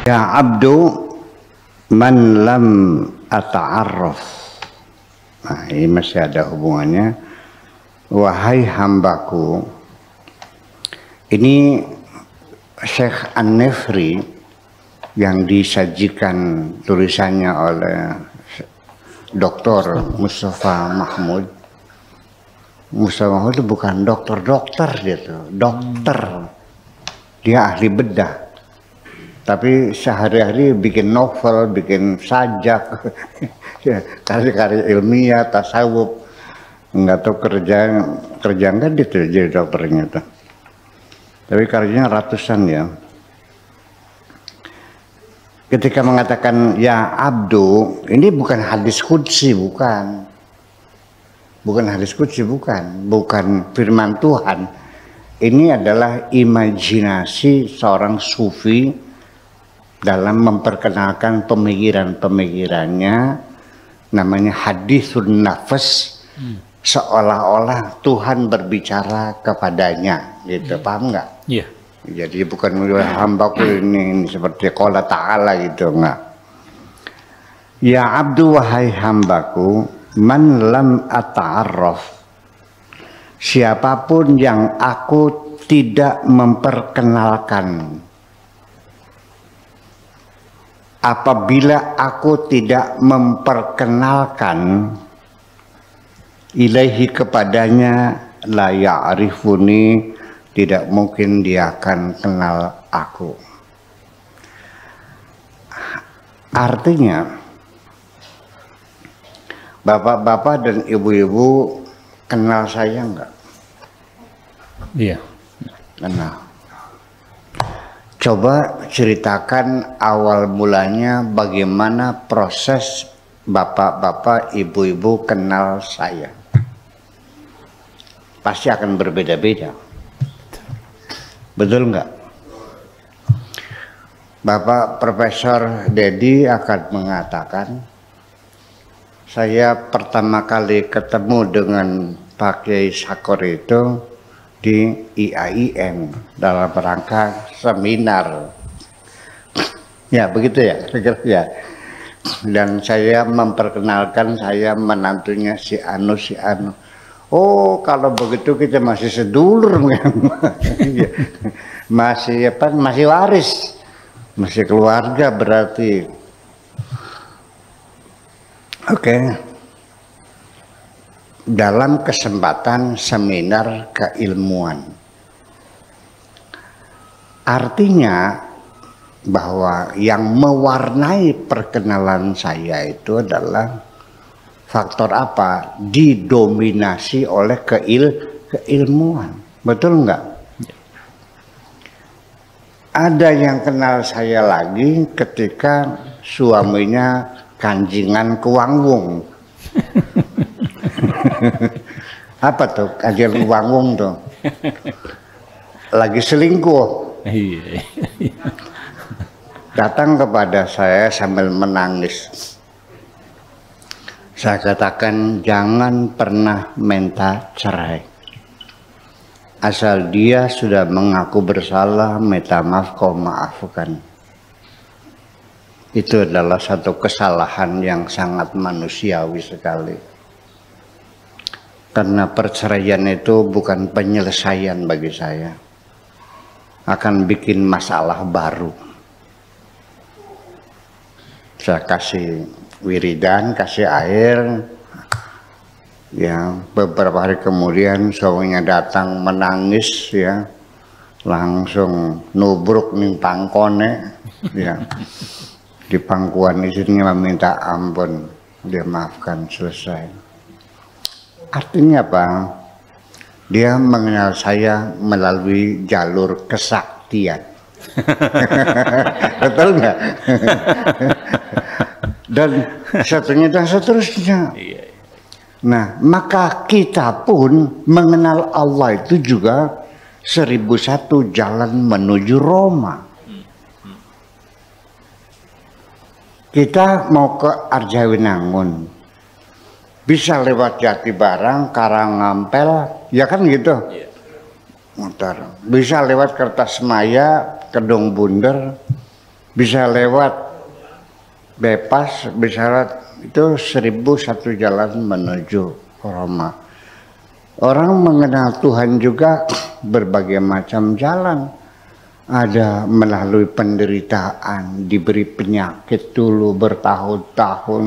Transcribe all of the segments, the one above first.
Ya abdu man lam ata'arraf. Nah, ini masih ada hubungannya. Wahai hambaku. Ini Syekh An-Nefri yang disajikan tulisannya oleh Dr. Mustafa Mahmud. Mustafa Mahmud itu bukan dokter gitu, dokter. Dia ahli bedah. Tapi sehari-hari bikin novel, bikin sajak, karya-karya ilmiah, tasawuf. Nggak tahu kerja nggak gitu jadi dokternya tuh. Tapi karyanya ratusan ya. Ketika mengatakan ya abdu, ini bukan hadis qudsi, bukan hadis qudsi, bukan firman Tuhan. Ini adalah imajinasi seorang sufi dalam memperkenalkan pemikirannya, namanya hadisun nafas, seolah-olah Tuhan berbicara kepadanya, gitu. Paham nggak? Iya. Jadi bukan hambaku ini seperti qala ta'ala gitu, enggak. Ya abdu wahai hambaku, man lam ata'arraf, siapapun yang aku tidak memperkenalkan, apabila aku tidak memperkenalkan ilaihi kepadanya, la ya'rifuni, tidak mungkin dia akan kenal aku. Artinya bapak-bapak dan ibu-ibu kenal saya enggak? Iya. Kenal. Coba ceritakan awal mulanya bagaimana proses bapak-bapak, ibu-ibu kenal saya. Pasti akan berbeda-beda. Betul enggak? Bapak Profesor Dedi akan mengatakan, saya pertama kali ketemu dengan Pak Kiai Sakor itu di IAIN dalam rangka seminar. Ya begitu ya, ya. Dan saya memperkenalkan saya menantunya si Anu. Oh kalau begitu kita masih sedulur kan? Masih apa? Masih waris, masih keluarga berarti. Oke. Dalam kesempatan seminar keilmuan, artinya bahwa yang mewarnai perkenalan saya itu adalah faktor apa? Didominasi oleh keilmuan. Betul enggak? Ada yang kenal saya lagi ketika suaminya kanjingan Kuangwung. Apa tuh kanjingan Kuangwung tuh? Lagi selingkuh. Datang kepada saya sambil menangis. Saya katakan jangan pernah minta cerai. Asal dia sudah mengaku bersalah, minta maaf, kau maafkan. Itu adalah satu kesalahan yang sangat manusiawi sekali. Karena perceraian itu bukan penyelesaian bagi saya. Akan bikin masalah baru. Saya kasih wiridan, kasih air, ya beberapa hari kemudian suaminya datang menangis, ya langsung nubruk ning pangkone, ya di pangkuan istrinya meminta ampun, dia maafkan, selesai. Artinya apa? Dia mengenal saya melalui jalur kesaktian. Betul nggak? Dan seterusnya. Nah, maka kita pun mengenal Allah itu juga 1001 jalan menuju Roma. Kita mau ke Arjawinangun, bisa lewat Jatibarang, Karangampel, ya kan gitu. Muter. Bisa lewat Kertasmaya, Kedung Bunder, bisa lewat bebas, bisa lewat, itu 1001 jalan menuju Roma. Orang mengenal Tuhan juga berbagai macam jalan. Ada melalui penderitaan, diberi penyakit dulu bertahun-tahun,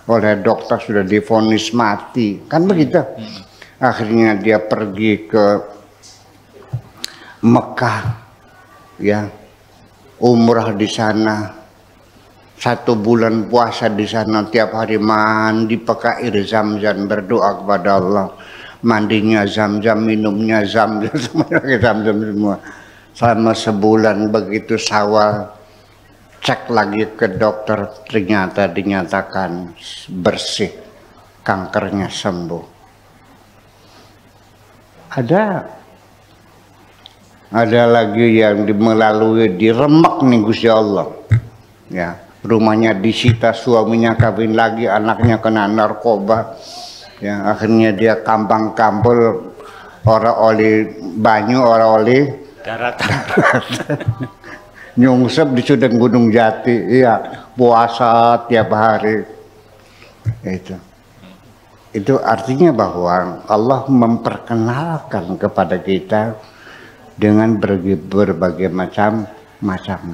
oleh dokter sudah divonis mati, kan begitu. Akhirnya dia pergi ke Mekah, ya, umrah di sana, 1 bulan puasa di sana, tiap hari mandi pakai air Zam-Zam, berdoa kepada Allah, mandinya Zam-Zam, minumnya Zam-Zam, semuanya Zam-Zam semua. Selama sebulan. Begitu Syawal cek lagi ke dokter, ternyata dinyatakan bersih, kankernya sembuh. Ada lagi yang melalui di Remek nih Gusti Allah, ya, rumahnya disita, suaminya kawin lagi, anaknya kena narkoba, ya, akhirnya dia kampang-kampul, orang oli banyu, orang oli daratan. Nyungsep di Sudeng Gunung Jati, iya, puasa tiap hari. Itu artinya bahwa Allah memperkenalkan kepada kita dengan berbagai macam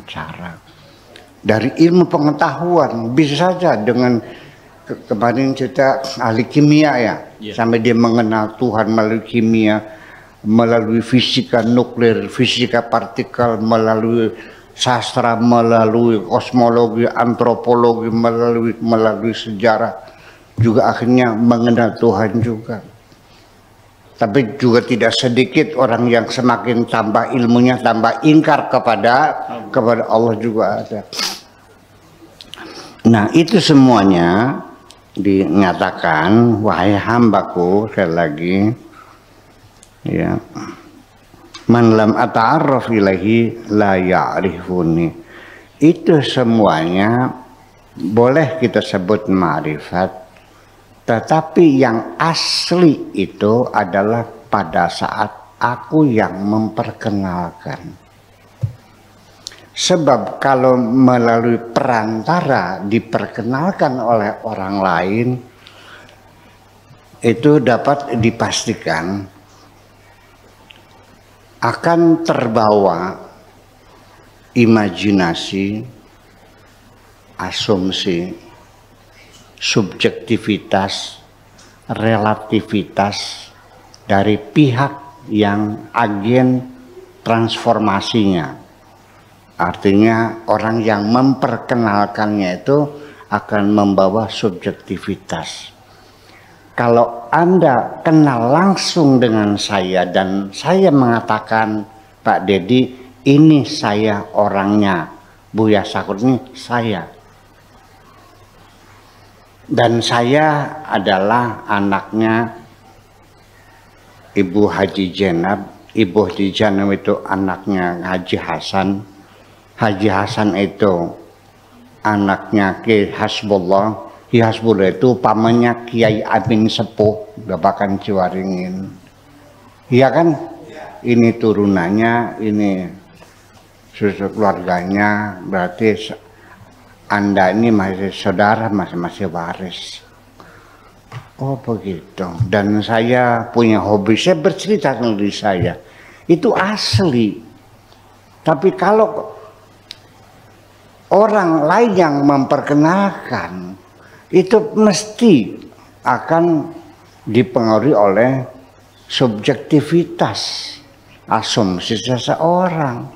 cara. Dari ilmu pengetahuan bisa saja dengan kemarin kita ahli kimia ya, sampai dia mengenal Tuhan melalui kimia, melalui fisika nuklir, fisika partikel, melalui sastra, melalui kosmologi, antropologi, melalui sejarah, juga akhirnya mengenal Tuhan juga. Tapi juga tidak sedikit orang yang semakin tambah ilmunya, tambah ingkar kepada Allah juga ada. Nah, itu semuanya dinyatakan, wahai hambaku, sekali lagi, ya, man lam ata'arraf ilaihi la ya'rifuni. Itu semuanya boleh kita sebut ma'rifat, tetapi yang asli itu adalah pada saat aku yang memperkenalkan. Sebab kalau melalui perantara diperkenalkan oleh orang lain, itu dapat dipastikan akan terbawa imajinasi, asumsi, subjektivitas, relativitas dari pihak yang agen transformasinya. Artinya orang yang memperkenalkannya itu akan membawa subjektivitas. Kalau Anda kenal langsung dengan saya dan saya mengatakan, Pak Dedi, ini saya orangnya, Buya Sakur ini saya. Dan saya adalah anaknya Ibu Haji Jenab. Ibu Haji Jenab itu anaknya Haji Hasan. Haji Hasan itu anaknya Ki Hasbullah. Ki Hasbullah itu pamannya Kiai Amin Sepuh, Babakan Ciwaringin. Iya kan? Ini turunannya, ini susu keluarganya, berarti Anda ini masih saudara, masih waris. Oh begitu. Dan saya punya hobi, saya bercerita tentang diri saya. Itu asli. Tapi kalau orang lain yang memperkenalkan, itu mesti akan dipengaruhi oleh subjektivitas, asumsi seseorang.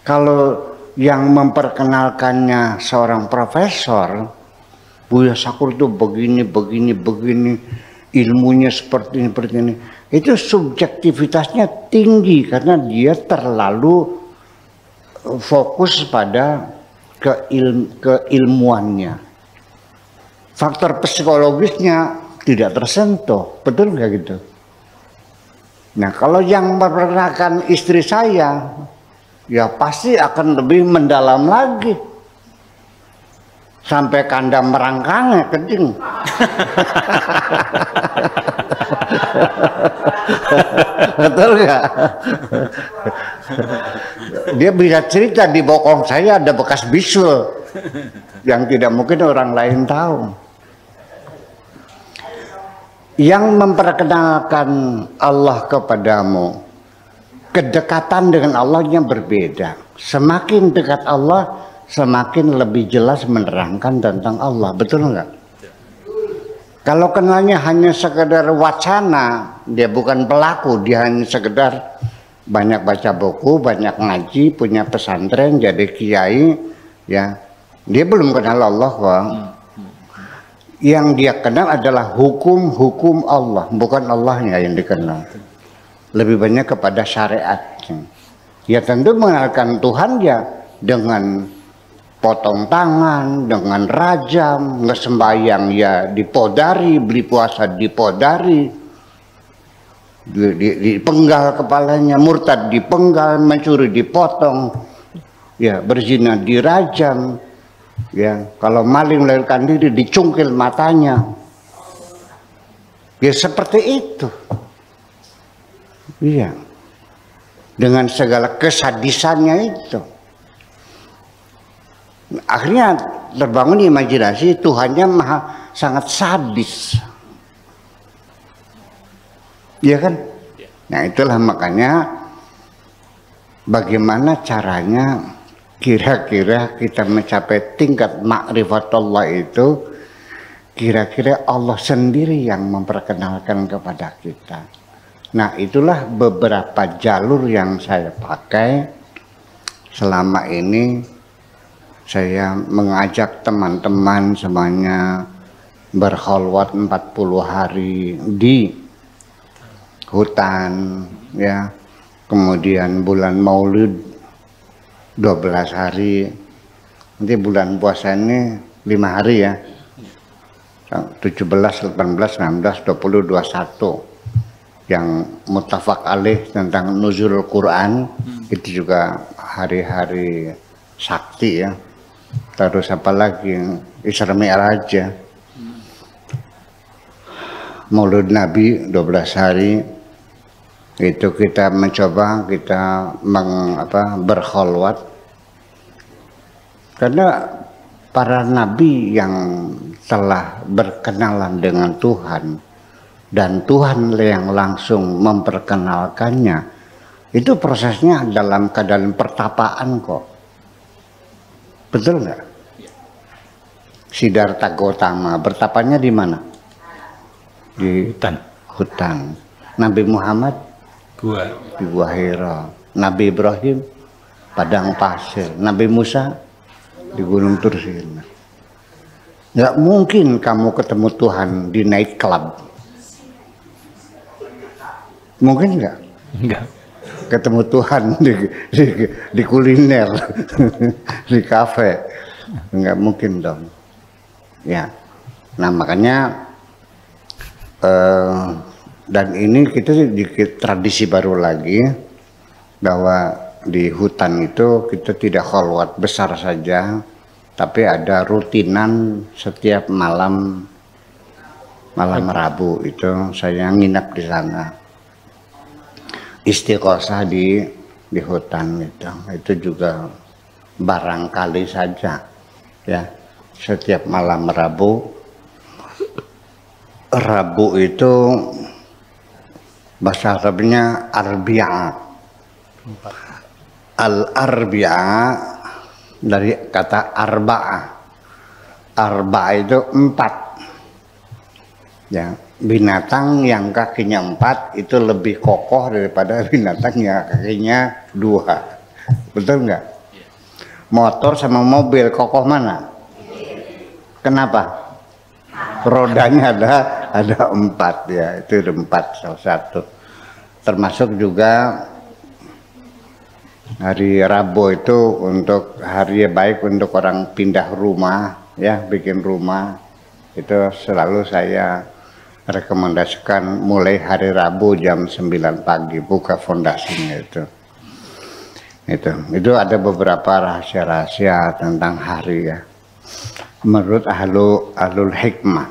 Kalau yang memperkenalkannya seorang profesor, Buya Sakur itu begini, ilmunya seperti ini, itu subjektivitasnya tinggi karena dia terlalu fokus pada keilmuannya. Faktor psikologisnya tidak tersentuh, betul nggak gitu? Nah, kalau yang memperkenalkan istri saya, ya pasti akan lebih mendalam lagi. Sampai kandang merangkangnya kencing. Betul nggak? Dia bisa cerita di bokong saya ada bekas bisul yang tidak mungkin orang lain tahu. Yang memperkenalkan Allah kepadamu, kedekatan dengan Allahnya berbeda. Semakin dekat Allah, semakin lebih jelas menerangkan tentang Allah. Betul nggak? Kalau kenalnya hanya sekedar wacana, dia bukan pelaku, dia hanya sekedar banyak baca buku, banyak ngaji, punya pesantren, jadi kiai, ya, dia belum kenal Allah kok. Yang dia kenal adalah hukum-hukum Allah, bukan Allahnya yang dikenal. Lebih banyak kepada syariatnya. Ya tentu mengenalkan Tuhan ya dengan potong tangan, dengan rajam, nggak sembahyang ya dipodari, beli puasa dipodari, dipenggal kepalanya, murtad dipenggal, mencuri dipotong, ya berzina dirajam, ya kalau maling melarikan diri dicungkil matanya, ya seperti itu, iya, dengan segala kesadisannya itu. Akhirnya terbangun imajinasi Tuhannya sangat sadis, ya kan? Nah itulah makanya bagaimana caranya kira-kira kita mencapai tingkat ma'rifatullah itu, kira-kira Allah sendiri yang memperkenalkan kepada kita. Nah itulah beberapa jalur yang saya pakai selama ini. Saya mengajak teman-teman semuanya berkholwat 40 hari di hutan, ya. Kemudian bulan Maulid 12 hari. Nanti bulan puasa ini 5 hari ya. 17, 18, 19, 20, 21. Yang muttafaq alaih tentang nuzulul Quran itu juga hari-hari sakti ya. Terus apa lagi, Isra Mi'raj aja, Maulid Nabi 12 hari itu kita mencoba, kita berkholwat karena para nabi yang telah berkenalan dengan Tuhan dan Tuhan yang langsung memperkenalkannya, itu prosesnya dalam keadaan pertapaan kok. Betul nggak? Siddhartha Gautama bertapanya di mana? Di hutan. Nabi Muhammad di Gua Hira. Nabi Ibrahim padang pasir. Nabi Musa di Gunung Tursina. Nggak mungkin kamu ketemu Tuhan di night club. Mungkin nggak? Nggak. Ketemu Tuhan di kuliner, di kafe, nggak mungkin dong, ya. Nah makanya dan ini kita sedikit tradisi baru lagi bahwa di hutan itu kita tidak kholwat besar saja, tapi ada rutinan setiap malam Rabu itu saya nginap di sana. Istiqosah di hutan itu juga barangkali saja ya, setiap malam Rabu itu bahasa Arabnya Arbi'a. Al-Arbi'a dari kata arba'ah. Arba'ah itu 4 ya. Binatang yang kakinya 4 itu lebih kokoh daripada binatang yang kakinya 2. Betul nggak? Motor sama mobil kokoh mana? Kenapa? Rodanya ada 4 ya, itu 4 salah satu. Termasuk juga hari Rabu itu untuk hari baik untuk orang pindah rumah ya, bikin rumah. Itu selalu saya rekomendasikan mulai hari Rabu jam 9 pagi buka fondasinya itu. Itu ada beberapa rahasia-rahasia tentang hari ya. Menurut ahlul hikmah.